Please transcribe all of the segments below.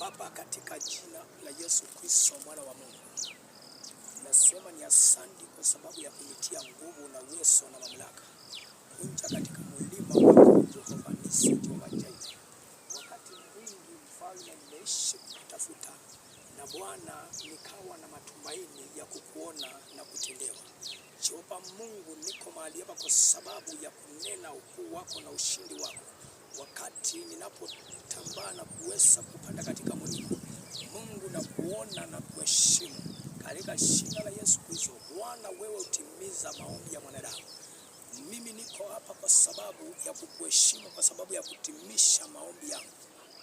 Baba, katika jina la Yesu Kristo mwana wa Mungu, nasema ni asante kwa sababu ya kunitia nguvu na uwezo na mamlaka kunja katika mlima wako Jehova Nisi, Jehova Jireh. Wakati mwingi mfalme nimeishi kutafuta, na Bwana nikawa na matumaini ya kukuona na kutendewa. Jehova Mungu, niko mahali hapa kwa sababu ya kunena ukuu wako na ushindi wako. Wakati ninapotambaa na kuweza kupanda katika mlima, Mungu na kuona na kuheshimu katika jina la Yesu Kristo. Bwana, wewe utimiza maombi ya mwanadamu. Mimi niko hapa kwa sababu ya kukuheshimu, kwa sababu ya kutimisha maombi yangu.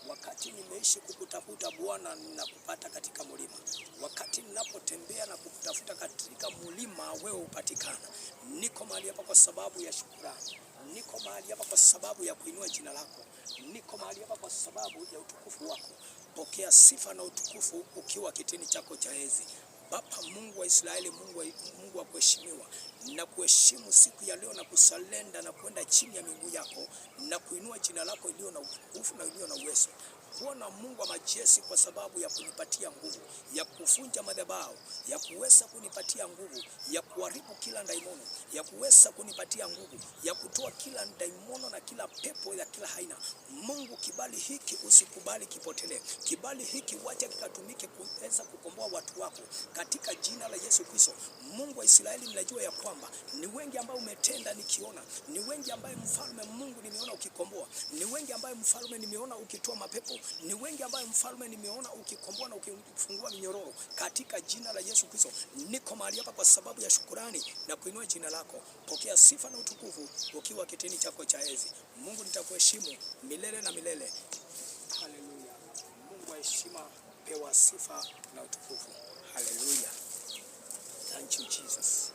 Wakati nimeishi kukutafuta Bwana, ninakupata katika mlima. Wakati ninapotembea na kukutafuta katika mlima, wewe upatikana. Niko mahali hapa kwa sababu ya shukrani. Niko mahali hapa kwa sababu ya kuinua jina lako. Niko mahali hapa kwa sababu ya utukufu wako. Pokea sifa na utukufu ukiwa kitini chako cha enzi. Baba Mungu wa Israeli, Mungu wa kuheshimiwa, na kuheshimu siku ya leo na kusalenda na kwenda chini ya miguu yako na kuinua jina lako iliyo na utukufu na iliyo na uwezo. Bwana Mungu wa majeshi, kwa sababu ya kunipatia nguvu ya kufunja madhabahu, ya kuweza kunipatia nguvu ya kuharibu kila daimono, ya kuweza kunipatia nguvu ya kutoa kila daimono na kila pepo ya kila aina. Mungu, kibali hiki usikubali kipotelee. Kibali hiki wacha kikatumike kuweza kukomboa watu wako katika jina la Yesu Kristo. Mungu wa Israeli, mnajua ya kwamba ni wengi ambao umetenda nikiona, ni wengi ambaye mfalme Mungu nimeona ukikomboa, ni wengi ambaye mfalme nimeona ukitoa mapepo, ni wengi ambaye mfalme nimeona ukikomboa na ukifungua minyororo katika jina la Yesu Kristo. Niko mahali hapa kwa sababu ya shukrani na kuinua jina lako. Pokea sifa na utukufu ukiwa kitini chako cha enzi. Mungu, nitakuheshimu milele na milele. Haleluya. Mungu wa heshima, pewa sifa na utukufu. Haleluya. Thank you Jesus.